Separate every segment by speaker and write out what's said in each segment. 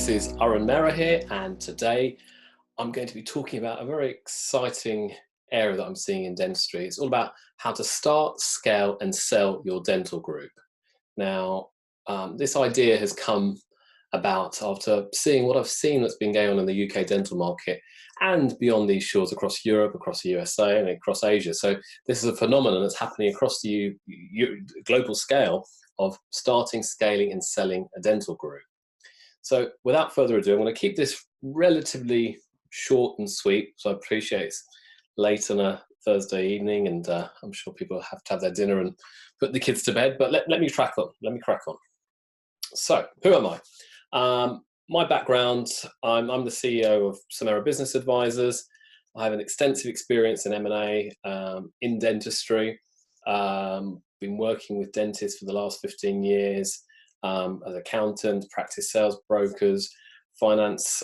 Speaker 1: this is Arun Mehra here, and today I'm going to be talking about a very exciting area that I'm seeing in dentistry. It's all about how to start, scale, and sell your dental group. Now, this idea has come about after seeing what I've seen that's been going on in the UK dental market and beyond these shores across Europe, across the USA, and across Asia. So this is a phenomenon that's happening across the global scale of starting, scaling, and selling a dental group. So without further ado, I'm going to keep this relatively short and sweet. So I appreciate it's late on a Thursday evening, and I'm sure people have to have their dinner and put the kids to bed. But let me crack on. Let me crack on. So who am I? My background, I'm the CEO of Samera Business Advisors. I have an extensive experience in M&A in dentistry. Been working with dentists for the last 15 years. As accountant, practice sales brokers, finance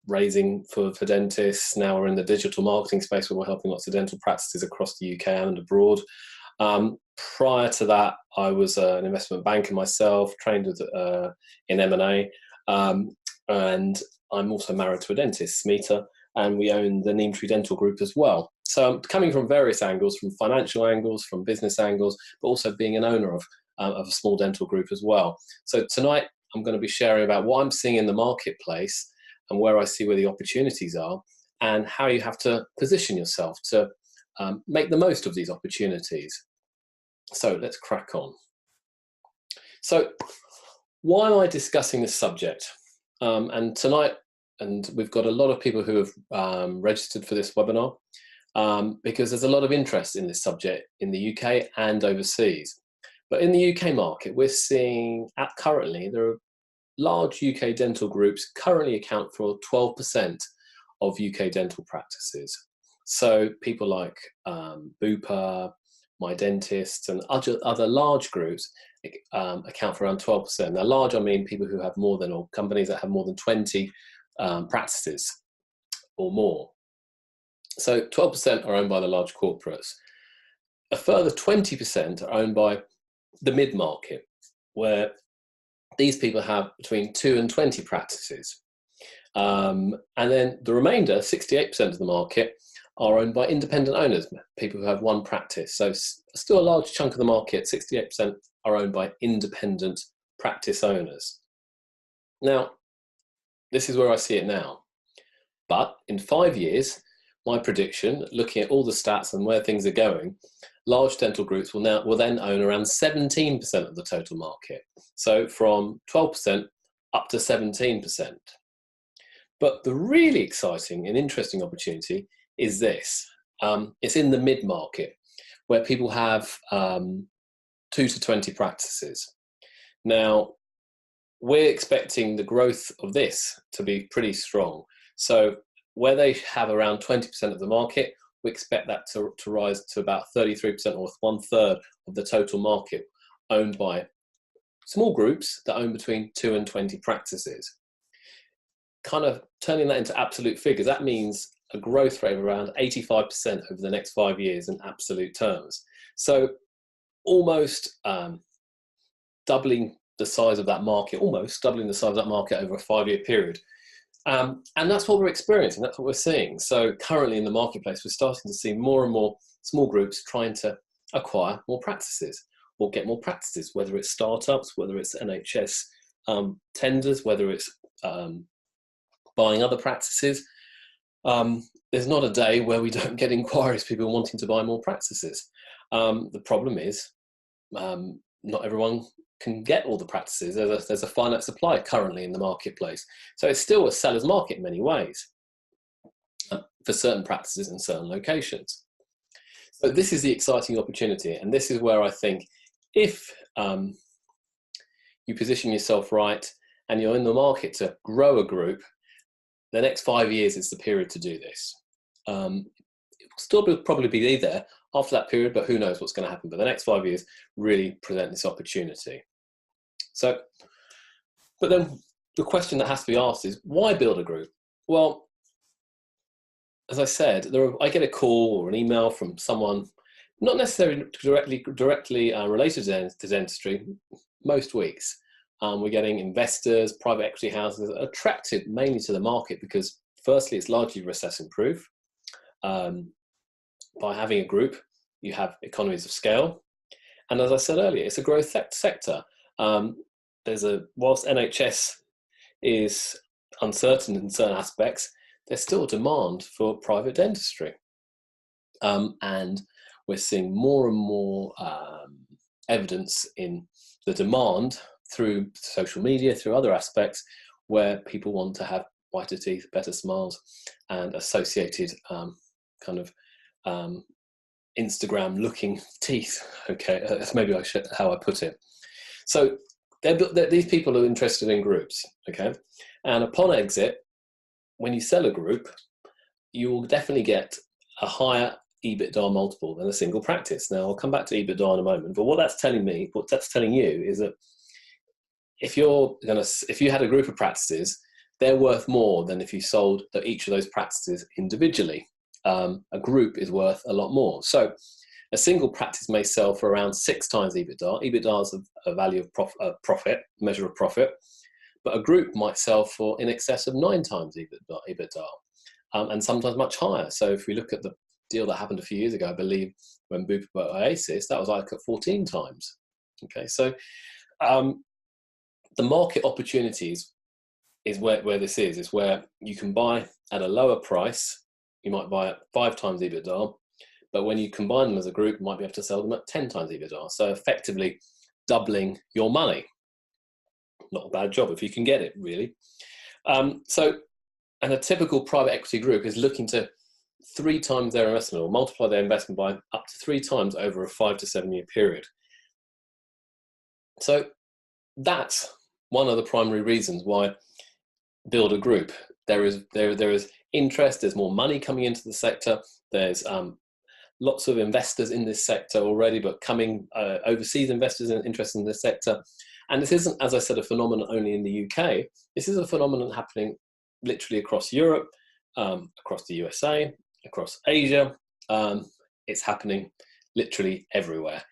Speaker 1: raising for dentists. Now we're in the digital marketing space where we're helping lots of dental practices across the UK and abroad. Prior to that, I was an investment banker myself, trained in M&A, and I'm also married to a dentist, Smita, and we own the Neemtree Dental Group as well. So I'm coming from various angles, from financial angles, from business angles, but also being an owner of a small dental group as well. So tonight I'm going to be sharing about what I'm seeing in the marketplace and where I see where the opportunities are and how you have to position yourself to make the most of these opportunities. So let's crack on. So why am I discussing this subject? And tonight, and we've got a lot of people who have registered for this webinar because there's a lot of interest in this subject in the UK and overseas. But in the UK market, we're seeing currently there are large UK dental groups currently account for 12% of UK dental practices. So people like Bupa, My Dentist, and other large groups account for around 12%. Now, large, I mean people who have more than, or companies that have more than 20 practices or more. So 12% are owned by the large corporates. A further 20% are owned by the mid-market, where these people have between 2 and 20 practices. And then the remainder, 68% of the market, are owned by independent owners, people who have one practice. So still a large chunk of the market, 68%, are owned by independent practice owners. Now, this is where I see it now. But in 5 years, my prediction, looking at all the stats and where things are going, large dental groups will then own around 17% of the total market. So from 12% up to 17%. But the really exciting and interesting opportunity is this. It's in the mid-market where people have 2 to 20 practices. Now, we're expecting the growth of this to be pretty strong. So where they have around 20% of the market, we expect that to rise to about 33% or 1/3 of the total market owned by small groups that own between 2 and 20 practices. Kind of turning that into absolute figures, that means a growth rate of around 85% over the next 5 years in absolute terms. So almost doubling the size of that market, almost doubling the size of that market over a 5-year period. And that's what we're experiencing, that's what we're seeing. So currently in the marketplace, we're starting to see more and more small groups trying to acquire more practices or get more practices, whether it's startups, whether it's NHS tenders, whether it's buying other practices. There's not a day where we don't get inquiries, people wanting to buy more practices. The problem is not everyone can get all the practices. There's a finite supply currently in the marketplace. So it's still a seller's market in many ways for certain practices in certain locations. So this is the exciting opportunity. And this is where I think if you position yourself right and you're in the market to grow a group, the next 5 years is the period to do this. It will still probably be there after that period, but who knows what's going to happen. But the next 5 years really present this opportunity. So, but then the question that has to be asked is, why build a group? Well, as I said, I get a call or an email from someone, not necessarily directly related to dentistry, most weeks. We're getting investors, private equity houses attracted mainly to the market because firstly, it's largely recession proof. By having a group, you have economies of scale. And as I said earlier, it's a growth sector. Whilst NHS is uncertain in certain aspects, there's still demand for private dentistry. And we're seeing more and more evidence in the demand through social media, through other aspects, where people want to have whiter teeth, better smiles, and associated Instagram-looking teeth. Okay, that's maybe how I put it. So these people are interested in groups. Okay, and upon exit, when you sell a group, you will definitely get a higher EBITDA multiple than a single practice. Now, I'll come back to EBITDA in a moment, but what that's telling you is that if you had a group of practices, they're worth more than if you sold each of those practices individually. A group is worth a lot more. So a single practice may sell for around 6 times EBITDA. EBITDA is a value of profit, measure of profit, but a group might sell for in excess of 9 times EBITDA, and sometimes much higher. So if we look at the deal that happened a few years ago, I believe, when Bupa bought Oasis, that was like at 14 times. Okay, so the market opportunities is where this is where you can buy at a lower price. You might buy at 5 times EBITDA, but when you combine them as a group, you might be able to sell them at 10 times EBITDA. So effectively doubling your money. Not a bad job if you can get it, really. And a typical private equity group is looking to 3 times their investment, or multiply their investment by up to 3 times over a 5 to 7 year period. So that's one of the primary reasons why build a group. There is interest, there's more money coming into the sector, there's lots of investors in this sector already, but coming overseas investors interested in this sector. And this isn't, as I said, a phenomenon only in the UK. This is a phenomenon happening literally across Europe, across the USA, across Asia. It's happening literally everywhere.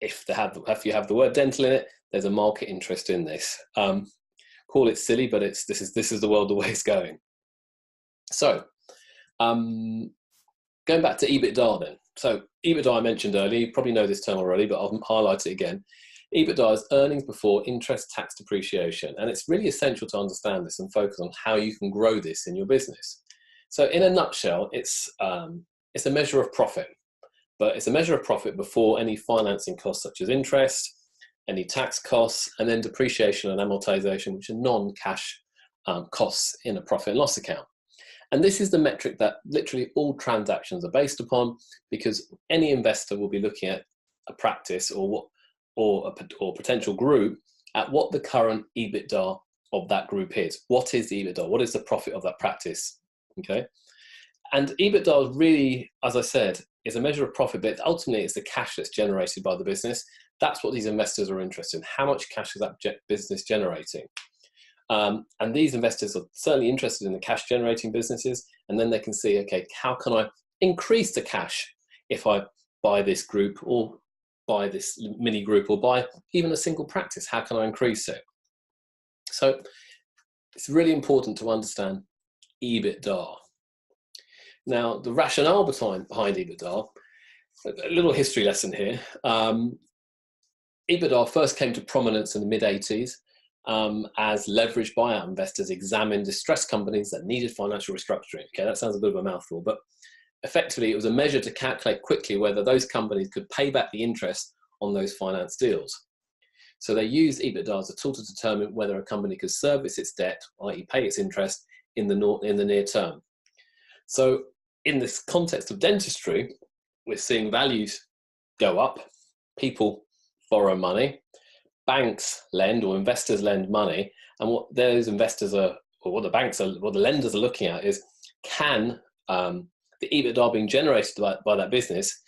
Speaker 1: If you have the word dental in it, there's a market interest in this. Call it silly, but this is the world, the way it's going. So, going back to EBITDA then. So EBITDA I mentioned earlier, you probably know this term already, but I'll highlight it again. EBITDA is earnings before interest, tax, depreciation. And it's really essential to understand this and focus on how you can grow this in your business. So in a nutshell, it's a measure of profit, but it's a measure of profit before any financing costs such as interest, any tax costs, and then depreciation and amortization, which are non-cash costs in a profit and loss account. And this is the metric that literally all transactions are based upon, because any investor will be looking at a practice or potential group at what the current EBITDA of that group is. What is the EBITDA? What is the profit of that practice? Okay. And EBITDA is really, as I said, is a measure of profit, but ultimately it's the cash that's generated by the business. That's what these investors are interested in. How much cash is that business generating? And these investors are certainly interested in the cash generating businesses, and then they can see, okay, how can I increase the cash if I buy this group or buy this mini group or buy even a single practice? How can I increase it? So it's really important to understand EBITDA. Now, the rationale behind EBITDA, a little history lesson here. EBITDA first came to prominence in the mid-80s as leveraged buyout investors examined distressed companies that needed financial restructuring. Okay, that sounds a bit of a mouthful, but effectively it was a measure to calculate quickly whether those companies could pay back the interest on those finance deals. So they used EBITDA as a tool to determine whether a company could service its debt, i.e. pay its interest in the near term. So in this context of dentistry, we're seeing values go up, people borrow money, banks lend or investors lend money, and what those investors are, or what the lenders are looking at is, can the EBITDA being generated by that business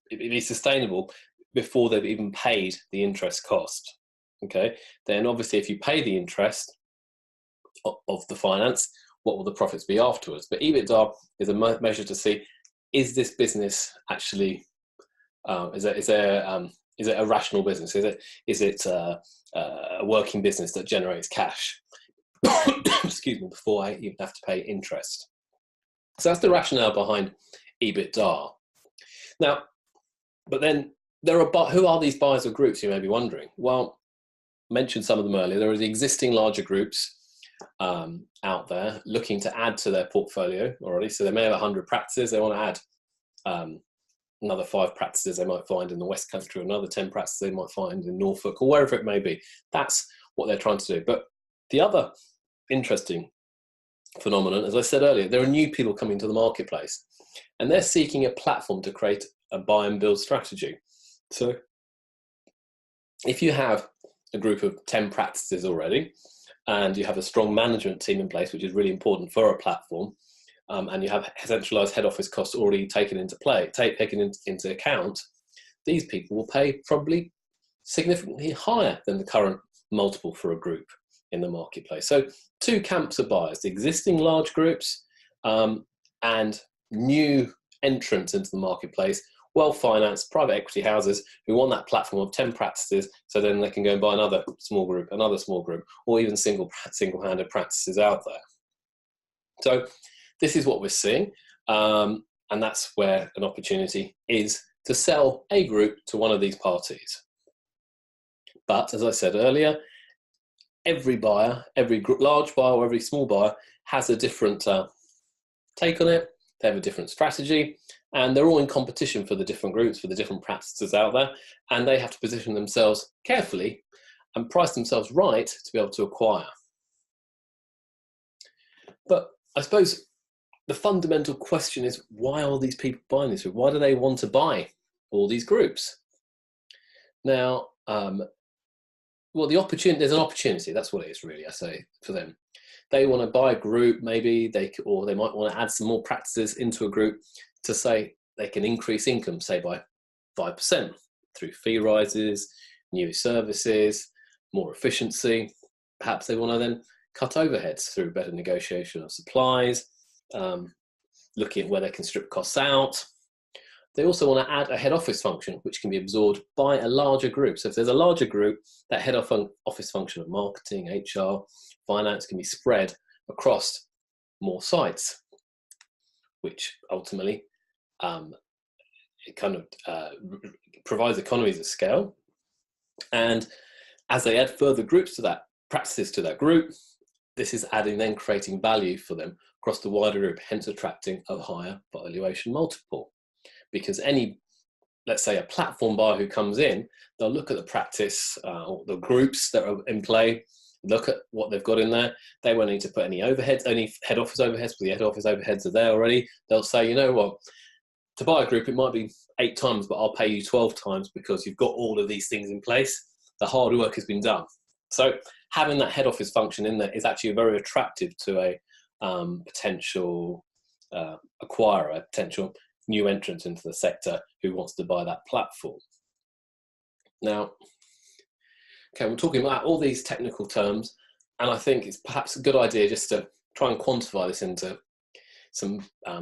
Speaker 1: be sustainable before they've even paid the interest cost? Okay, then obviously if you pay the interest of the finance, what will the profits be afterwards? But EBITDA is a measure to see, is this business actually, is there Is it a rational business? Is it a working business that generates cash? Excuse me, before I even have to pay interest. So that's the rationale behind EBITDA. Now, but then who are these buyers of groups, you may be wondering? Well, I mentioned some of them earlier. There are the existing larger groups out there looking to add to their portfolio already. So they may have 100 practices. They want to add another 5 practices they might find in the West Country, or another 10 practices they might find in Norfolk, or wherever it may be. That's what they're trying to do. But the other interesting phenomenon, as I said earlier, there are new people coming to the marketplace, and they're seeking a platform to create a buy and build strategy. So if you have a group of 10 practices already, and you have a strong management team in place, which is really important for a platform, and you have centralized head office costs already taken into account, these people will pay probably significantly higher than the current multiple for a group in the marketplace. So 2 camps of buyers: the existing large groups and new entrants into the marketplace, well-financed private equity houses who want that platform of 10 practices, so then they can go and buy another small group, or even single-handed practices out there. So this is what we're seeing, and that's where an opportunity is to sell a group to one of these parties. But as I said earlier, every buyer, every large buyer or every small buyer has a different take on it. They have a different strategy, and they're all in competition for the different groups, for the different practices out there, and they have to position themselves carefully and price themselves right to be able to acquire. But I suppose the fundamental question is, why are these people buying this? Why do they want to buy all these groups? Now, well, there's an opportunity. That's what it is, really, I say, for them. They want to buy a group, maybe they might want to add some more practices into a group to say they can increase income, say by 5% through fee rises, new services, more efficiency. Perhaps they want to then cut overheads through better negotiation of supplies, looking at where they can strip costs out. They also want to add a head office function, which can be absorbed by a larger group. So if there's a larger group, that head office function of marketing, HR, finance can be spread across more sites, which ultimately it kind of provides economies of scale. And as they add further groups to that, practices to that group, this is creating value for them across the wider group, hence attracting a higher valuation multiple. Because let's say a platform buyer who comes in, they'll look at the practice or the groups that are in play, look at what they've got in there. They won't need to put any overheads, any head office overheads, because the head office overheads are there already. They'll say, you know what, to buy a group, it might be 8 times, but I'll pay you 12 times because you've got all of these things in place. The hard work has been done. So having that head office function in there is actually very attractive to a potential acquirer, a potential new entrant into the sector who wants to buy that platform. Now, okay, we're talking about all these technical terms, and I think it's perhaps a good idea just to try and quantify this into some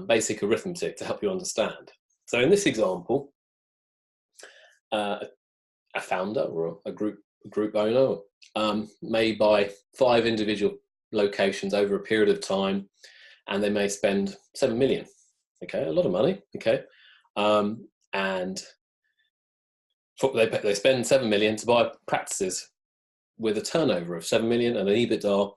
Speaker 1: basic arithmetic to help you understand. So in this example, a founder or a group owner may buy 5 individual locations over a period of time, and they may spend 7 million. Okay, a lot of money. Okay, and they spend 7 million to buy practices with a turnover of 7 million and an EBITDA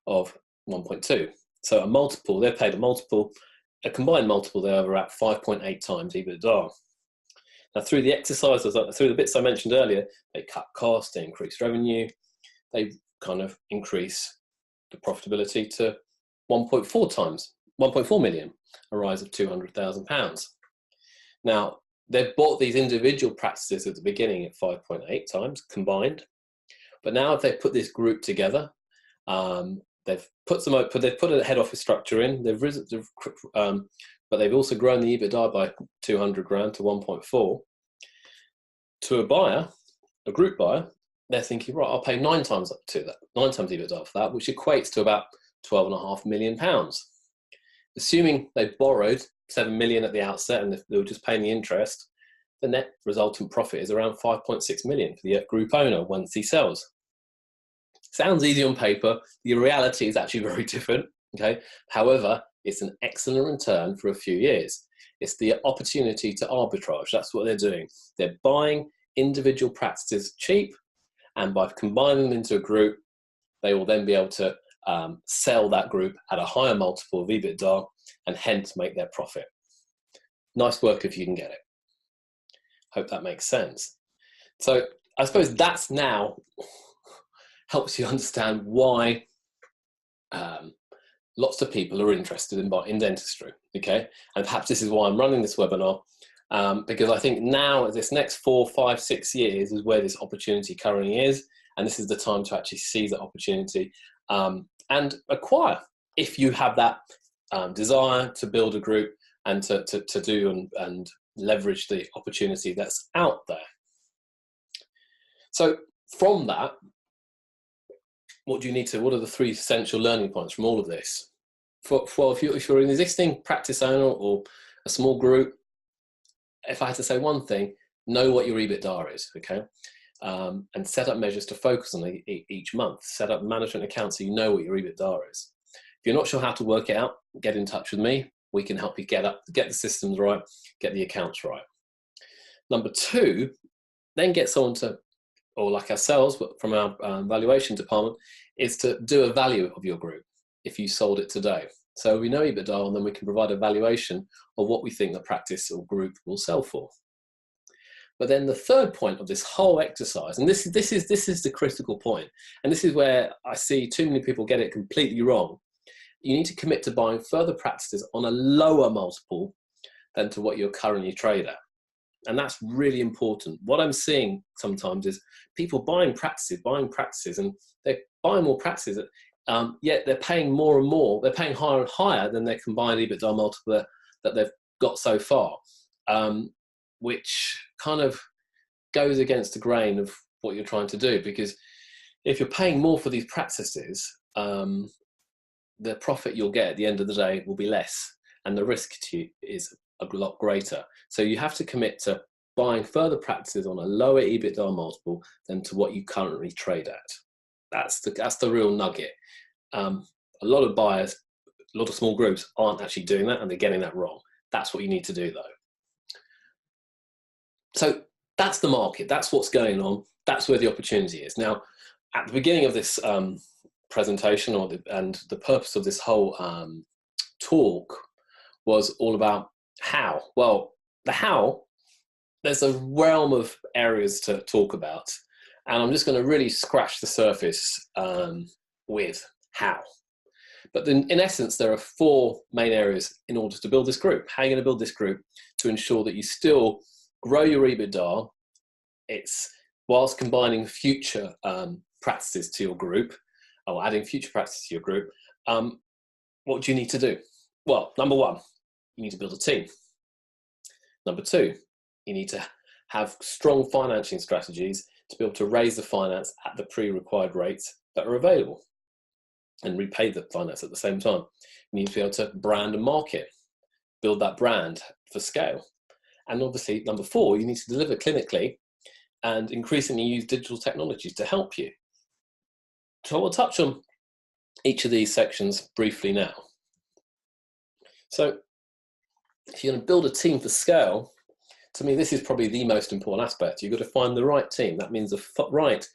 Speaker 1: of 1.2. So a multiple, they've paid a combined multiple there of about 5.8 times EBITDA. Now, through the exercises, through the bits I mentioned earlier, they cut costs, they increase revenue, they kind of increase the profitability to 1.4 million, a rise of £200,000. Now, they've bought these individual practices at the beginning at 5.8 times combined, but now if they put this group together, they've put a head office structure in, but they've also grown the EBITDA by 200 grand to 1.4. To a buyer, a group buyer, they're thinking, right, I'll pay 9 times EBITDA for that, which equates to about £12.5 million. Assuming they borrowed 7 million at the outset and they were just paying the interest, the net resultant profit is around 5.6 million for the group owner once he sells. Sounds easy on paper. The reality is actually very different. Okay. However, it's an excellent return for a few years. It's the opportunity to arbitrage. That's what they're doing. They're buying individual practices cheap, and by combining them into a group, they will then be able to sell that group at a higher multiple of EBITDA and hence make their profit. Nice work if you can get it. Hope that makes sense. So I suppose that's now helps you understand why lots of people are interested in dentistry, okay? And perhaps this is why I'm running this webinar, because I think now, this next 4, 5, 6 years is where this opportunity currently is, and this is the time to actually seize that opportunity and acquire, if you have that desire to build a group and to do and leverage the opportunity that's out there. So from that, what are the 3 essential learning points from all of this? If you're an existing practice owner or a small group, if I had to say one thing, know what your EBITDA is, okay? And set up measures to focus on each month. Set up management accounts so you know what your EBITDA is. If you're not sure how to work it out, get in touch with me. We can help you get the systems right, get the accounts right. Number 2, then get someone to, or like ourselves, but from our valuation department, is to do a value of your group if you sold it today. So we know EBITDA, and then we can provide a valuation of what we think the practice or group will sell for. But then the third point of this whole exercise, and this is the critical point, and this is where I see too many people get it completely wrong. You need to commit to buying further practices on a lower multiple than to what you're currently trade at. And that's really important. What I'm seeing sometimes is people buying practices, and they're buying more practices, yet they're paying more and more. They're paying higher and higher than their combined EBITDA multiple that they've got so far, which kind of goes against the grain of what you're trying to do. Because if you're paying more for these practices, the profit you'll get at the end of the day will be less, and the risk to you is a lot greater. So you have to commit to buying further practices on a lower EBITDA multiple than to what you currently trade at. That's the real nugget. A lot of buyers, a lot of small groups aren't actually doing that, and they're getting that wrong. That's what you need to do, though. So that's the market. That's what's going on. That's where the opportunity is. Now, at the beginning of this presentation, and the purpose of this whole talk was all about how. Well, the how, there's a realm of areas to talk about, and I'm just going to really scratch the surface with how. But then, in essence, there are 4 main areas in order to build this group. How are you going to build this group to ensure that you still grow your EBITDA, whilst combining future practices to your group, or adding future practices to your group? What do you need to do? Well, number 1, you need to build a team. Number 2, you need to have strong financing strategies to be able to raise the finance at the pre-required rates that are available and repay the finance at the same time. You need to be able to brand and market, build that brand for scale. And obviously, number 4, you need to deliver clinically and increasingly use digital technologies to help you. So I'll touch on each of these sections briefly now. So if you're going to build a team for scale, to me, this is probably the most important aspect. You've got to find the right team. That means the right,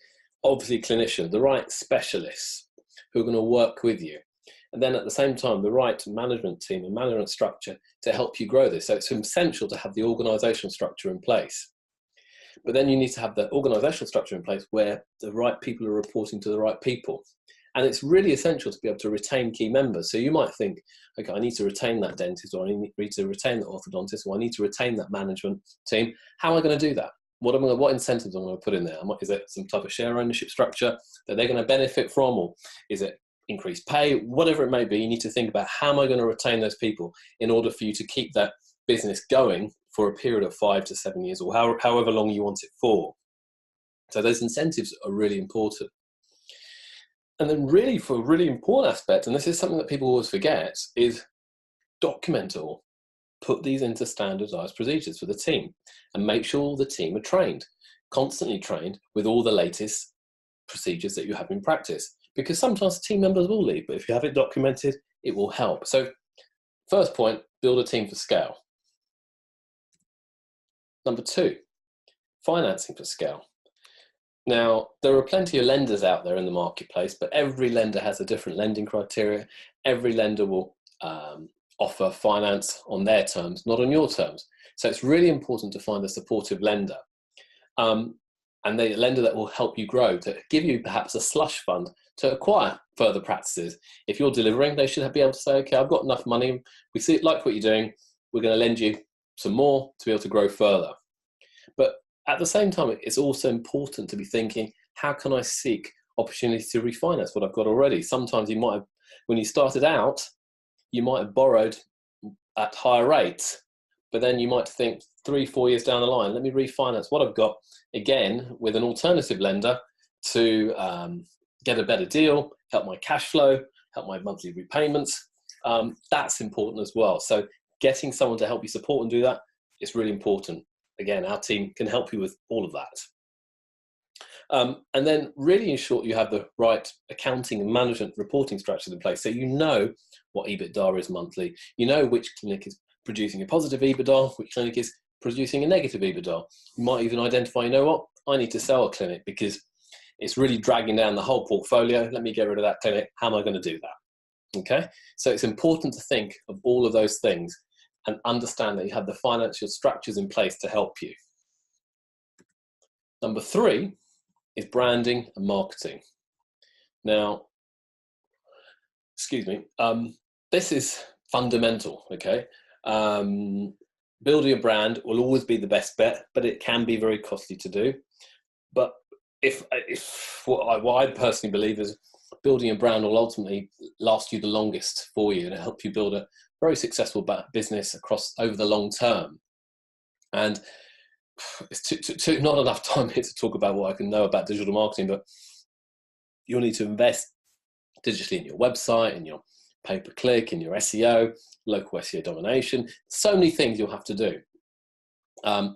Speaker 1: obviously, clinician, the right specialists who are going to work with you. And then at the same time, the right management team and management structure to help you grow this. So it's essential to have the organizational structure in place. But then you need to have the organizational structure in place where the right people are reporting to the right people. And it's really essential to be able to retain key members. So you might think, okay, I need to retain that dentist, or I need to retain that orthodontist, or I need to retain that management team. How am I going to do that? What incentives am I going to put in there? Is it some type of share ownership structure that they're going to benefit from, or is it increased pay? Whatever it may be, you need to think about, how am I going to retain those people in order for you to keep that business going for a period of 5 to 7 years, or however long you want it for. So those incentives are really important. And then really, for a really important aspect, and this is something that people always forget, is document it all. put these into standardized procedures for the team and make sure all the team are trained, constantly trained with all the latest procedures that you have in practice. Because sometimes team members will leave, but if you have it documented, it will help. So first point, build a team for scale. Number 2, financing for scale. Now, there are plenty of lenders out there in the marketplace, but every lender has a different lending criteria. Every lender will offer finance on their terms, not on your terms. So it's really important to find a supportive lender. And the lender that will help you grow, to give you perhaps a slush fund to acquire further practices. If you're delivering, they should be able to say, okay, I've got enough money, we see it, like what you're doing, we're going to lend you some more to be able to grow further. But at the same time, it's also important to be thinking, how can I seek opportunity to refinance what I've got already? Sometimes you might have, when you started out, you might have borrowed at higher rates, but then you might think 3-4 years down the line, let me refinance what I've got again with an alternative lender to get a better deal, help my cash flow, help my monthly repayments. That's important as well. So getting someone to help you support and do that is really important. Again, our team can help you with all of that. And then really ensure you have the right accounting and management reporting structures in place, so you know what EBITDA is monthly, you know which clinic is producing a positive EBITDA, which clinic is producing a negative EBITDA. You might even identify, you know what, I need to sell a clinic because it's really dragging down the whole portfolio. Let me get rid of that clinic. How am I going to do that? Okay, so it's important to think of all of those things and understand that you have the financial structures in place to help you. Number 3 is branding and marketing. Now, excuse me, this is fundamental, okay? Building a brand will always be the best bet, but it can be very costly to do. But if what I personally believe is building a brand will ultimately last you the longest for you, and help you build a very successful business over the long term. And it's not enough time here to talk about what I can know about digital marketing, but you'll need to invest digitally in your website, in your pay-per-click, in your SEO, local SEO domination. So many things you'll have to do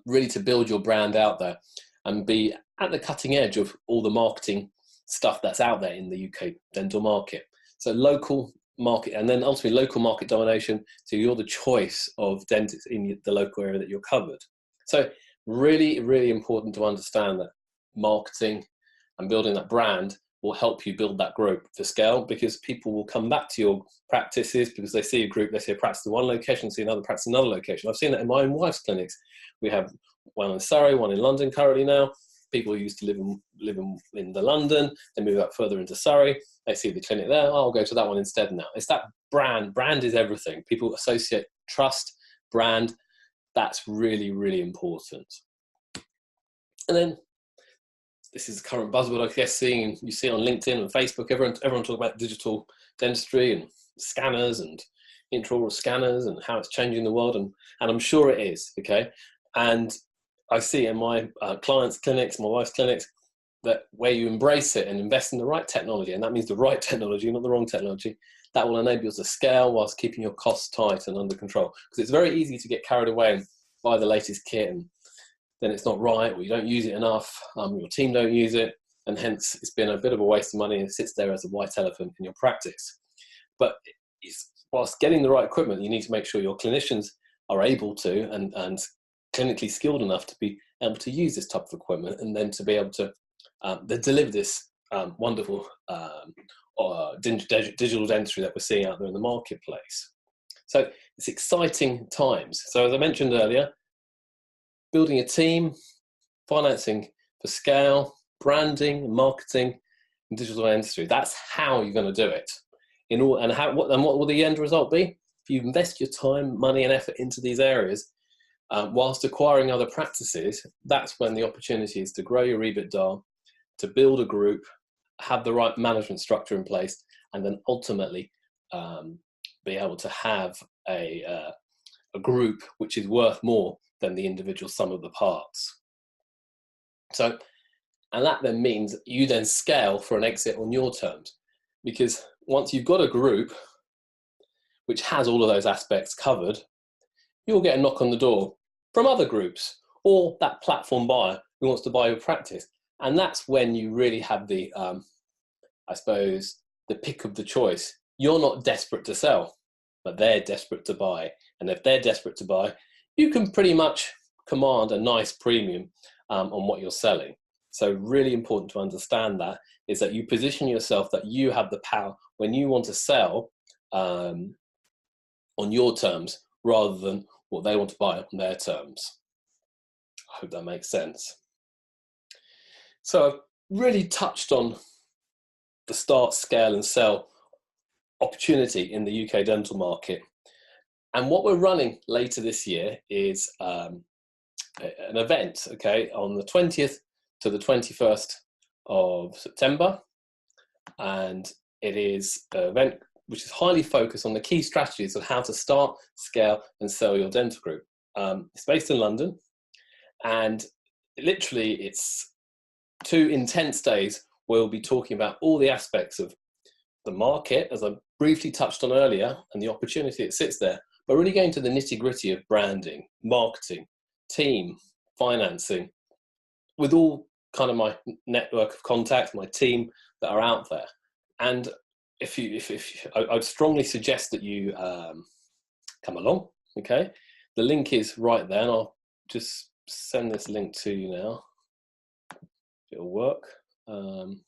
Speaker 1: really to build your brand out there and be at the cutting edge of all the marketing stuff that's out there in the UK dental market. So local market, and then ultimately local market domination, so you're the choice of dentists in the local area that you're covered. So really, really important to understand that marketing and building that brand will help you build that group for scale, because people will come back to your practices because they see a group, they see a practice in one location, see another practice in another location. I've seen that in my own wife's clinics. We have one in Surrey, one in London currently now. People who used to live in the London, they move up further into Surrey, they see the clinic there, oh, I'll go to that one instead now. It's that brand. Brand is everything. People associate trust, brand. That's really, really important. And then this is the current buzzword, I guess, you see on LinkedIn and Facebook, everyone talk about digital dentistry and scanners and intraoral scanners and how it's changing the world, and I'm sure it is, okay? And I see in my clients' clinics, my wife's clinics, that where you embrace it and invest in the right technology, and that means the right technology, not the wrong technology, that will enable you to scale whilst keeping your costs tight and under control. Because it's very easy to get carried away and buy the latest kit, and then it's not right, or you don't use it enough, your team don't use it, and hence it's been a bit of a waste of money and it sits there as a white elephant in your practice. But whilst getting the right equipment, you need to make sure your clinicians are able to and clinically skilled enough to be able to use this type of equipment, and then to be able to deliver this wonderful digital dentistry that we're seeing out there in the marketplace. So it's exciting times. So as I mentioned earlier, building a team, financing for scale, branding, marketing, and digital dentistry. That's how you're going to do it. What will the end result be? If you invest your time, money, and effort into these areas, whilst acquiring other practices, that's when the opportunity is to grow your EBITDA, to build a group, have the right management structure in place, and then ultimately be able to have a group which is worth more than the individual sum of the parts. So, and that then means you then scale for an exit on your terms, because once you've got a group which has all of those aspects covered, you'll get a knock on the door from other groups or that platform buyer who wants to buy your practice. And that's when you really have the, I suppose, the pick of the choice. You're not desperate to sell, but they're desperate to buy. And if they're desperate to buy, you can pretty much command a nice premium on what you're selling. So really important to understand that is that you position yourself that you have the power when you want to sell on your terms rather than what they want to buy on their terms. I hope that makes sense. So I've really touched on the start, scale and sell opportunity in the UK dental market. And what we're running later this year is an event, okay, on the 20th to the 21st of September. And it is an event which is highly focused on the key strategies of how to start, scale and sell your dental group. It's based in London, and literally it's 2 intense days where we'll be talking about all the aspects of the market, as I briefly touched on earlier, and the opportunity that sits there, but really going to the nitty-gritty of branding, marketing, team, financing, with all kind of my network of contacts, my team that are out there. And I'd strongly suggest that you come along, okay? The link is right there, and I'll just send this link to you now. It'll work. Hopefully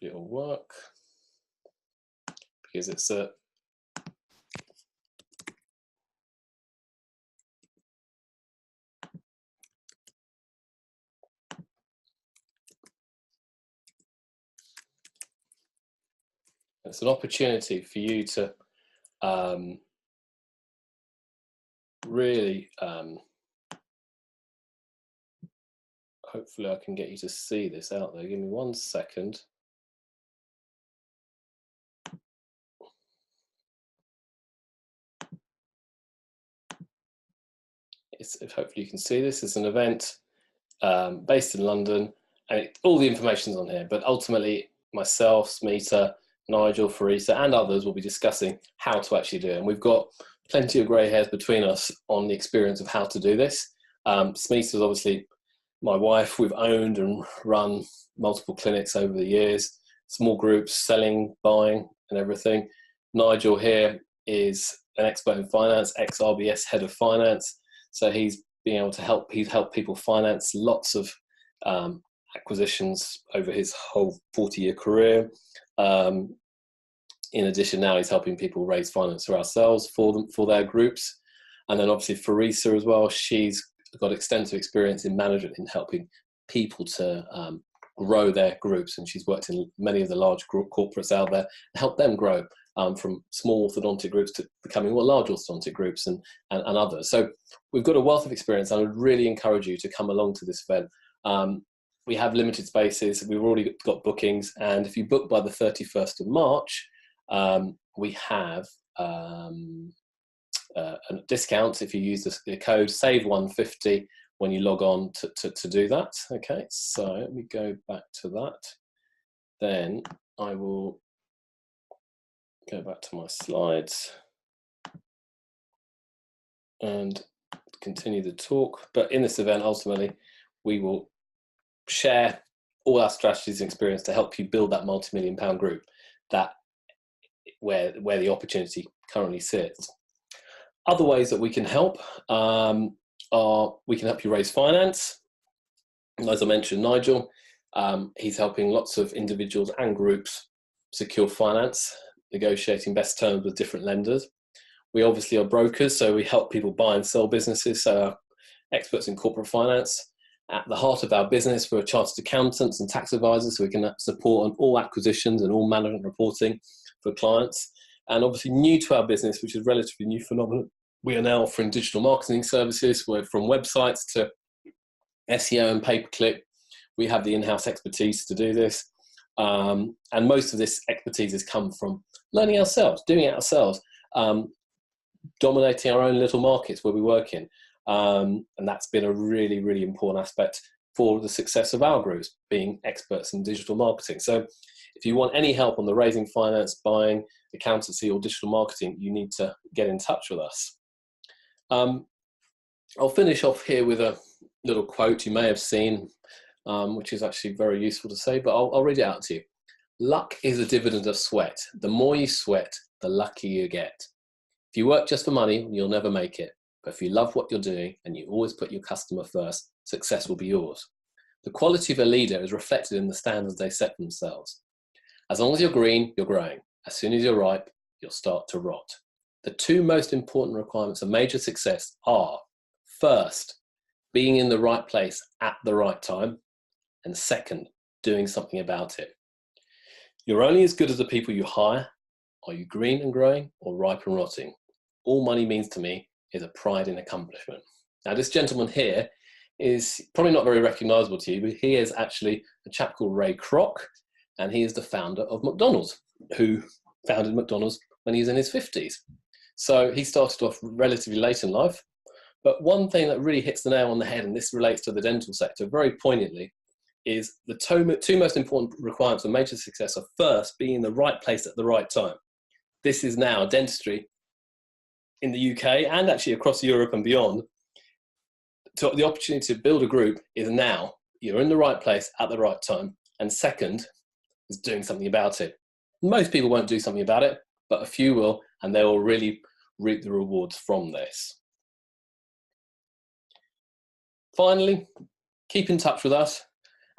Speaker 1: it'll work, because it's a an opportunity for you to really hopefully I can get you to see this out there. Give me 1 second. Hopefully you can see this. It's an event based in London, and all the information's on here, but ultimately myself, Smita, Nigel, Farisa and others will be discussing how to actually do it. And we've got plenty of grey hairs between us on the experience of how to do this. Smita is obviously my wife. We've owned and run multiple clinics over the years, small groups, selling, buying and everything. Nigel here is an expert in finance, ex-RBS head of finance. So he's being able to help people finance lots of acquisitions over his whole 40-year career. In addition, now he's helping people raise finance for ourselves, for their groups. And then obviously Farisa as well, she's got extensive experience in management, in helping people to grow their groups. And she's worked in many of the large corporates out there and helped them grow from small orthodontic groups to becoming more large orthodontic groups and others. So we've got a wealth of experience. I would really encourage you to come along to this event. We have limited spaces. We've already got bookings. And if you book by the 31st of March, we have a discount if you use the code SAVE150 when you log on to do that. Okay, so let me go back to that. Then I will go back to my slides and continue the talk. But in this event, ultimately, we will share all our strategies and experience to help you build that multi-million-pound group, that where the opportunity currently sits. Other ways that we can help are we can help you raise finance. And as I mentioned, Nigel, he's helping lots of individuals and groups secure finance, negotiating best terms with different lenders. We obviously are brokers, so we help people buy and sell businesses, so our experts in corporate finance. At the heart of our business, we're chartered accountants and tax advisors, so we can support on all acquisitions and all management reporting for clients. And obviously new to our business, which is a relatively new phenomenon, we are now offering digital marketing services. We're from websites to SEO and pay-per-click. We have the in-house expertise to do this. And most of this expertise has come from learning ourselves, doing it ourselves, dominating our own little markets where we work in. And that's been a really, really important aspect for the success of our groups, being experts in digital marketing. So If you want any help on the raising finance, buying, accountancy or digital marketing, you need to get in touch with us. I'll finish off here with a little quote you may have seen, which is actually very useful to say, but I'll read it out to you. Luck is a dividend of sweat. The more you sweat, the luckier you get. If you work just for money, you'll never make it. But if you love what you're doing and you always put your customer first, success will be yours. The quality of a leader is reflected in the standards they set for themselves. As long as you're green, you're growing. As soon as you're ripe, you'll start to rot. The two most important requirements of major success are, first, being in the right place at the right time, and second, doing something about it. You're only as good as the people you hire. Are you green and growing or ripe and rotting? All money means to me is a pride in accomplishment. Now, this gentleman here is probably not very recognizable to you, but he is actually a chap called Ray Kroc, and he is the founder of McDonald's, who founded McDonald's when he was in his 50s. So he started off relatively late in life, but one thing that really hits the nail on the head, and this relates to the dental sector very poignantly, is the two most important requirements of major success are, first, being in the right place at the right time. This is now dentistry in the UK and actually across Europe and beyond. So the opportunity to build a group is now. You're in the right place at the right time. And second is doing something about it. Most people won't do something about it, but a few will, and they will really reap the rewards from this. Finally, keep in touch with us.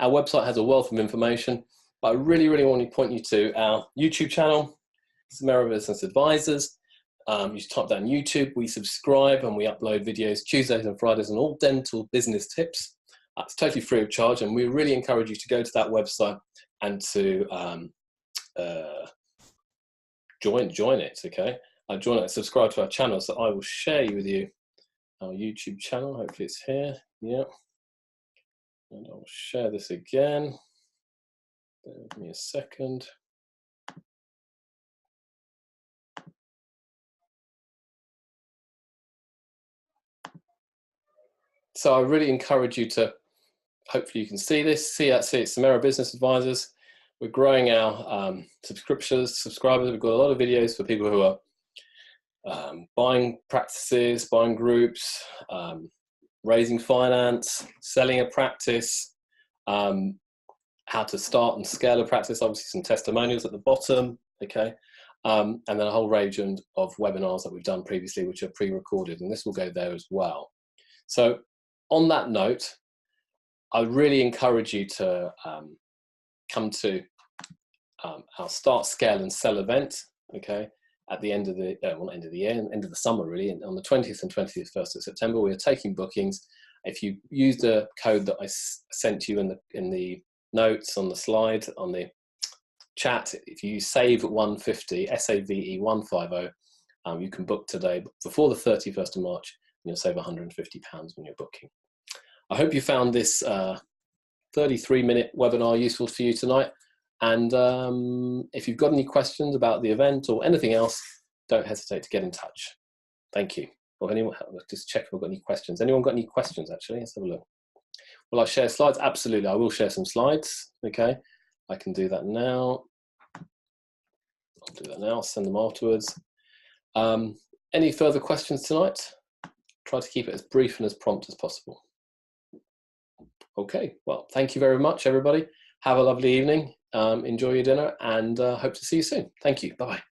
Speaker 1: Our website has a wealth of information, but I really, really want to point you to our YouTube channel, Samara Business Advisors. You just type that in YouTube. We subscribe and we upload videos Tuesdays and Fridays on all dental business tips. It's totally free of charge, and we really encourage you to go to that website and to join it. Okay, join it, subscribe to our channel. So I will share with you our YouTube channel. Hopefully it's here. Yeah, and I'll share this again. Bear with me a second. So I really encourage you to, hopefully you can see this, see it's Samara Business Advisors. We're growing our subscribers. We've got a lot of videos for people who are buying practices, buying groups, raising finance, selling a practice, how to start and scale a practice, obviously some testimonials at the bottom, okay? And then a whole range of webinars that we've done previously, which are pre-recorded, and this will go there as well. So on that note, I really encourage you to come to our Start, Scale and Sell event, okay, at the end of the, well, end of the year, end of the summer really, on the 20th and 21st of September. We are taking bookings. If you use the code that I sent you in the notes on the slide, on the chat, if you save 150, SAVE 150, you can book today before the 31st of March, and you'll save £150 when you're booking. I hope you found this 33-minute webinar useful for you tonight. And if you've got any questions about the event or anything else, don't hesitate to get in touch. Thank you. Or anyone, let's just check if I've got any questions. Anyone got any questions, actually? Let's have a look. Will I share slides? Absolutely, I will share some slides. Okay, I can do that now. I'll do that now, I'll send them afterwards. Any further questions tonight? Try to keep it as brief and as prompt as possible. Okay, well, thank you very much, everybody. Have a lovely evening. Enjoy your dinner, and hope to see you soon. Thank you. Bye-bye.